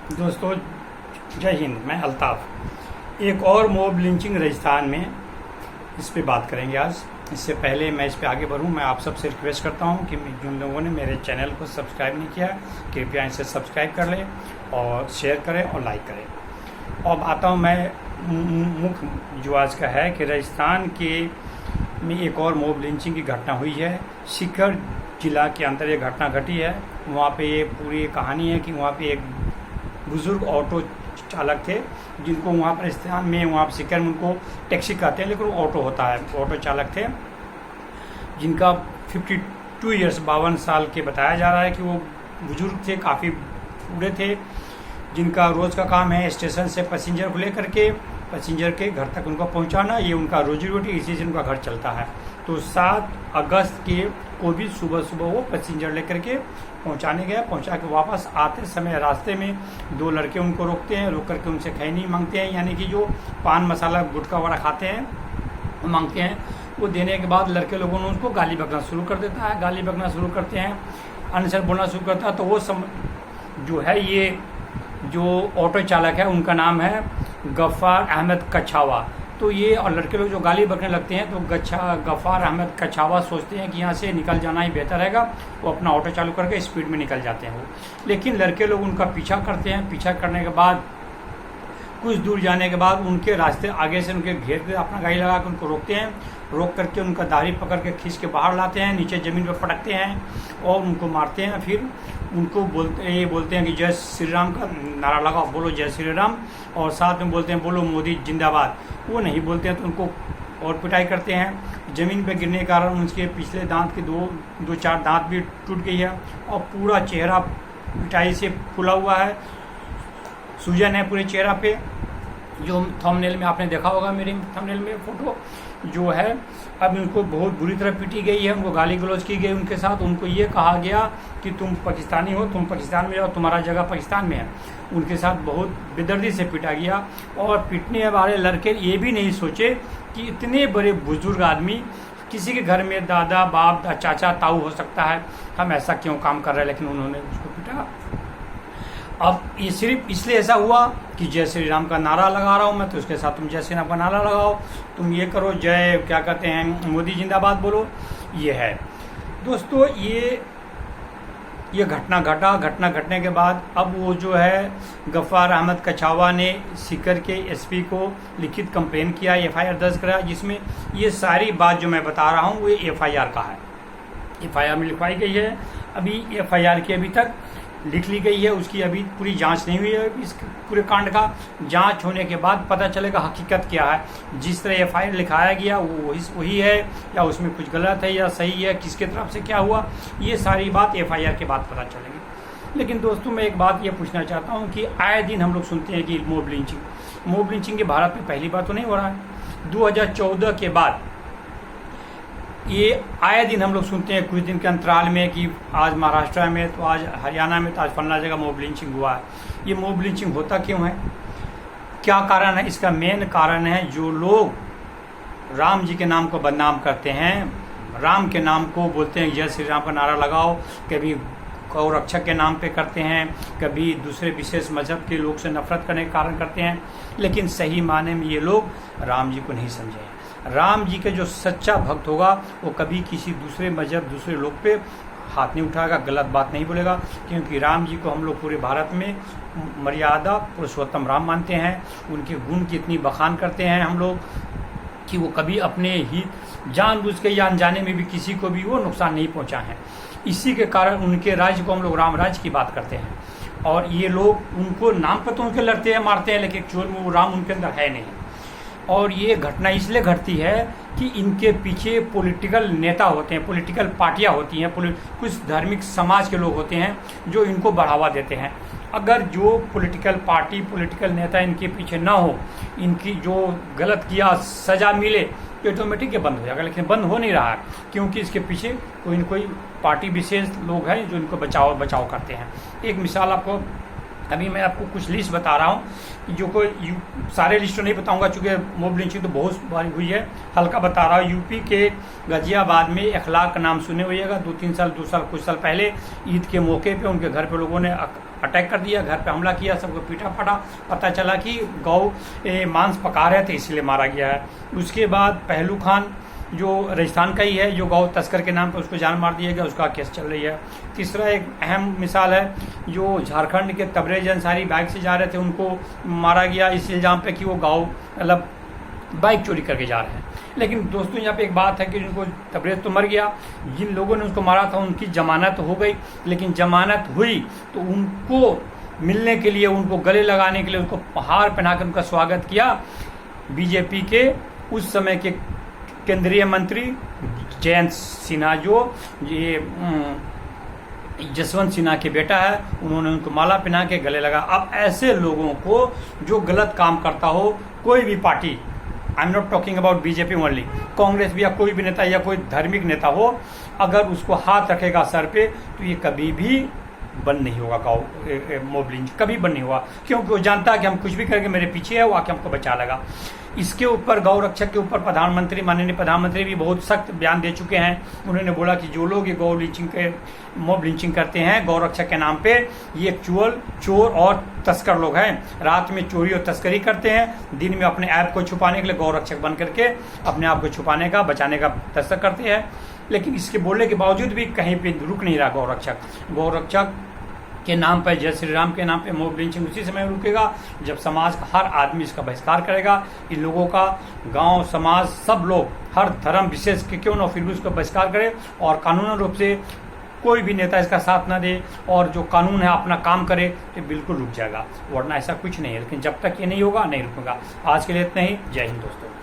दोस्तों, जय हिंद। मैं अल्ताफ़। एक और मॉब लिंचिंग राजस्थान में, इस पे बात करेंगे आज। इससे पहले मैं इस पे आगे बढ़ूं, मैं आप सबसे रिक्वेस्ट करता हूं कि जिन लोगों ने मेरे चैनल को सब्सक्राइब नहीं किया, कृपया इसे सब्सक्राइब कर लें और शेयर करें और लाइक करें। अब आता हूं मैं मुख्य जो आज का है कि राजस्थान के में एक और मॉब लिंचिंग की घटना हुई है। सीकर जिला के अंदर ये घटना घटी है। वहाँ पे ये पूरी कहानी है कि वहाँ पे एक बुज़ुर्ग ऑटो चालक थे, जिनको वहाँ पर राजस्थान में, वहाँ पर सीकर में उनको टैक्सी कहते हैं, लेकिन वो ऑटो होता है। ऑटो चालक थे जिनका 52 ईयर्स 52 साल के बताया जा रहा है कि वो बुजुर्ग थे, काफ़ी बूढ़े थे, जिनका रोज़ का काम है स्टेशन से पैसेंजर को लेकर के पैसेंजर के घर तक उनको पहुंचाना। ये उनका रोजी रोटी, इसी से उनका घर चलता है। तो 7 अगस्त को भी सुबह सुबह वो पैसेंजर लेकर के पहुंचाने गया। पहुंचा के वापस आते समय रास्ते में 2 लड़के उनको रोकते हैं। रोक करके उनसे खैनी मांगते हैं, यानी कि जो पान मसाला गुटखा वगैरह खाते हैं वो मांगते हैं। वो देने के बाद लड़के लोगों ने उसको गाली बकना शुरू कर देता है। गाली बकना शुरू करते हैं, अनसर बोलना शुरू करता है। तो वो जो है, ये जो ऑटो चालक है उनका नाम है गफ्फार अहमद कछावा। तो ये और लड़के लोग जो गाली बकने लगते हैं, तो गफ्फार अहमद कछावा सोचते हैं कि यहाँ से निकल जाना ही बेहतर रहेगा। वो अपना ऑटो चालू करके स्पीड में निकल जाते हैं वो। लेकिन लड़के लोग उनका पीछा करते हैं। पीछा करने के बाद कुछ दूर जाने के बाद उनके रास्ते आगे से उनके घेर पे अपना गाड़ी लगा के उनको रोकते हैं। रोक करके उनका दाढ़ी पकड़ के खींच के बाहर लाते हैं, नीचे ज़मीन पर पटकते हैं और उनको मारते हैं। फिर उनको बोलते हैं कि जय श्री राम का नारा लगाओ, बोलो जय श्री राम, और साथ में बोलते हैं बोलो मोदी जिंदाबाद। वो नहीं बोलते हैं तो उनको और पिटाई करते हैं। ज़मीन पे गिरने के कारण उनके पिछले दांत के 2-4 दांत भी टूट गई है और पूरा चेहरा पिटाई से फूला हुआ है। सूजन है पूरे चेहरा पे, जो थंबनेल में आपने देखा होगा, मेरे थंबनेल में फोटो जो है। अब इनको बहुत बुरी तरह पीटी गई है, उनको गाली गलौज की गई उनके साथ। उनको ये कहा गया कि तुम पाकिस्तानी हो, तुम पाकिस्तान में जाओ, तुम्हारा जगह पाकिस्तान में है। उनके साथ बहुत बेदर्दी से पीटा गया। और पीटने वाले लड़के ये भी नहीं सोचे कि इतने बड़े बुजुर्ग आदमी, किसी के घर में दादा बाप चाचा ताऊ हो सकता है, हम ऐसा क्यों काम कर रहे हैं, लेकिन उन्होंने उसको पीटा। अब ये सिर्फ इसलिए ऐसा हुआ कि जय श्री राम का नारा लगा रहा हूँ मैं, तो उसके साथ तुम जय श्री राम का नारा लगाओ, तुम ये करो, जय क्या कहते हैं मोदी जिंदाबाद बोलो। ये है दोस्तों, ये घटना घटना घटने के बाद अब वो जो है गफ्फार अहमद कछावा ने सीकर के एसपी को लिखित कंप्लेन किया, एफआईआर दर्ज कराया, जिसमें ये सारी बात जो मैं बता रहा हूँ वो एफआईआर का है। एफआईआर में लिखवाई गई है। अभी एफआईआर की अभी तक लिख ली गई है, उसकी अभी पूरी जांच नहीं हुई है। इस पूरे कांड का जांच होने के बाद पता चलेगा हकीकत क्या है। जिस तरह एफआईआर लिखाया गया वो वही है या उसमें कुछ गलत है या सही है, किसके तरफ से क्या हुआ, ये सारी बात एफआईआर के बाद पता चलेगी। लेकिन दोस्तों, मैं एक बात ये पूछना चाहता हूँ कि आए दिन हम लोग सुनते हैं कि मॉब लिंचिंग के भारत में पहली बार तो नहीं हो रहा है। 2014 के बाद ये आए दिन हम लोग सुनते हैं, कुछ दिन के अंतराल में, कि आज महाराष्ट्र में, तो आज हरियाणा में, तो आज फलना जगह मॉब लिंचिंग हुआ है। ये मॉब लिंचिंग होता क्यों है, क्या कारण है? इसका मेन कारण है जो लोग राम जी के नाम को बदनाम करते हैं, राम के नाम को बोलते हैं जय श्री राम का नारा लगाओ, कभी गौ रक्षक के नाम पे करते हैं, कभी दूसरे विशेष मजहब के लोग से नफरत करने के कारण करते हैं। लेकिन सही माने में ये लोग राम जी को नहीं समझे हैं। राम जी के जो सच्चा भक्त होगा वो कभी किसी दूसरे मजहब, दूसरे लोग पे हाथ नहीं उठाएगा, गलत बात नहीं बोलेगा, क्योंकि राम जी को हम लोग पूरे भारत में मर्यादा पुरुषोत्तम राम मानते हैं। उनके गुण की इतनी बखान करते हैं हम लोग कि वो कभी अपने ही जानबूझ के या अनजाने में भी किसी को भी वो नुकसान नहीं पहुंचा है। इसी के कारण उनके राज्य को हम लोग राम राज्य की बात करते हैं। और ये लोग उनको नाम पर तो उनके लड़ते हैं, मारते हैं, लेकिन एक्चुअल में वो राम उनके अंदर है नहीं। और ये घटना इसलिए घटती है कि इनके पीछे पॉलिटिकल नेता होते हैं, पॉलिटिकल पार्टियां होती हैं, कुछ धार्मिक समाज के लोग होते हैं जो इनको बढ़ावा देते हैं। अगर जो पॉलिटिकल पार्टी, पॉलिटिकल नेता इनके पीछे ना हो, इनकी जो गलत किया सजा मिले, तो ऑटोमेटिक ये बंद हो जाएगा। लेकिन बंद हो नहीं रहा है, क्योंकि इसके पीछे कोई न कोई पार्टी विशेष लोग हैं जो इनको बचाव करते हैं। एक मिसाल आपको अभी मैं आपको कुछ लिस्ट बता रहा हूँ, जो कोई सारे लिस्ट तो नहीं बताऊंगा चूंकि मॉब लिंचिंग तो बहुत बारी हुई है, हल्का बता रहा हूँ। यूपी के गाजियाबाद में अखलाक का नाम सुने होइएगा, 2 साल कुछ साल पहले ईद के मौके पे उनके घर पे लोगों ने अटैक कर दिया, घर पे हमला किया, सबको पीटा फाटा, पता चला कि गौ मांस पका रहे थे इसलिए मारा गया है। उसके बाद पहलू खान जो राजस्थान का ही है, जो गौ तस्कर के नाम पर उसको जान मार दिया गया, उसका केस चल रही है। तीसरा एक अहम मिसाल है, जो झारखंड के तबरेज अंसारी बाइक से जा रहे थे, उनको मारा गया इस इल्ज़ाम पे कि वो गौ मतलब बाइक चोरी करके जा रहे हैं। लेकिन दोस्तों यहाँ पे एक बात है कि जिनको तबरेज तो मर गया, जिन लोगों ने उसको मारा था उनकी जमानत हो गई, लेकिन जमानत हुई तो उनको मिलने के लिए, उनको गले लगाने के लिए, उनको हार पहनाकर उनका स्वागत किया बीजेपी के उस समय के केंद्रीय मंत्री जयंत सिन्हा, जो ये जसवंत सिन्हा के बेटा है, उन्होंने उनको माला पहना के गले लगा। अब ऐसे लोगों को जो गलत काम करता हो, कोई भी party, I am not talking about BJP only, Congress भी या कोई भी नेता या कोई धार्मिक नेता हो, अगर उसको हाथ रखेगा सर पे तो ये कभी भी बंद नहीं होगा। मॉब लिंचिंग कभी बंद नहीं हुआ, क्योंकि वो जानता है कि हम कुछ भी करके मेरे पीछे है, वो आके हमको बचा लेगा। इसके ऊपर गौ रक्षक के ऊपर प्रधानमंत्री, माननीय प्रधानमंत्री भी बहुत सख्त बयान दे चुके हैं। उन्होंने बोला कि जो लोग ये गौ लिंचिंग के मॉब लिंचिंग करते हैं गौ रक्षक के नाम पे, ये चोर और तस्कर लोग हैं। रात में चोरी और तस्करी करते हैं, दिन में अपने ऐप को छुपाने के लिए गौ रक्षक बन करके अपने आप को छुपाने का, बचाने का तस्कर करते हैं। लेकिन इसके बोलने के बावजूद भी कहीं पे रुक नहीं रहा गौ रक्षक के नाम पर, जय श्री राम के नाम पे मॉब लिंचिंग उसी समय रुकेगा जब समाज का हर आदमी इसका बहिष्कार करेगा। इन लोगों का गांव, समाज, सब लोग, हर धर्म विशेष के क्यों ना, फिर भी उसका बहिष्कार करे और कानूनी रूप से कोई भी नेता इसका साथ ना दे और जो कानून है अपना काम करे तो बिल्कुल रुक जाएगा, वरना ऐसा कुछ नहीं है। लेकिन जब तक ये नहीं होगा नहीं रुकेगा। आज के लिए इतना ही। जय हिंद दोस्तों।